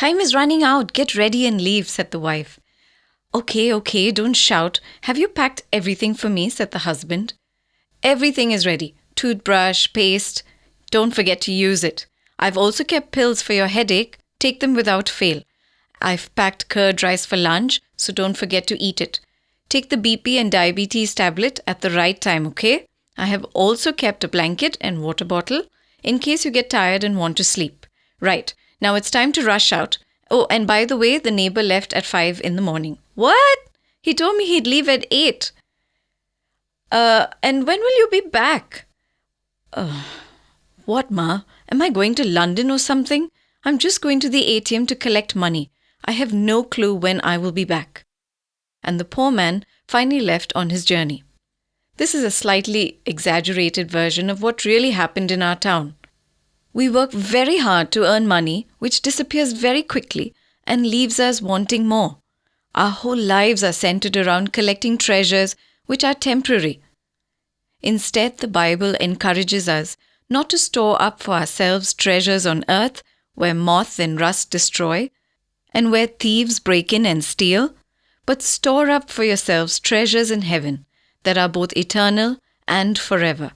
Time is running out. Get ready and leave, said the wife. Okay, don't shout. Have you packed everything for me, said the husband. Everything is ready. Toothbrush, paste. Don't forget to use it. I've also kept pills for your headache. Take them without fail. I've packed curd rice for lunch, so don't forget to eat it. Take the BP and diabetes tablet at the right time, okay? I have also kept a blanket and water bottle in case you get tired and want to sleep. Right, now it's time to rush out. Oh, and by the way, the neighbor left at 5 in the morning. What? He told me he'd leave at 8. And when will you be back? What, Ma? Am I going to London or something? I'm just going to the ATM to collect money. I have no clue when I will be back. And the poor man finally left on his journey. This is a slightly exaggerated version of what really happened in our town. We work very hard to earn money, which disappears very quickly and leaves us wanting more. Our whole lives are centered around collecting treasures which are temporary. Instead, the Bible encourages us not to store up for ourselves treasures on earth where moth and rust destroy, and where thieves break in and steal, but store up for yourselves treasures in heaven that are both eternal and forever.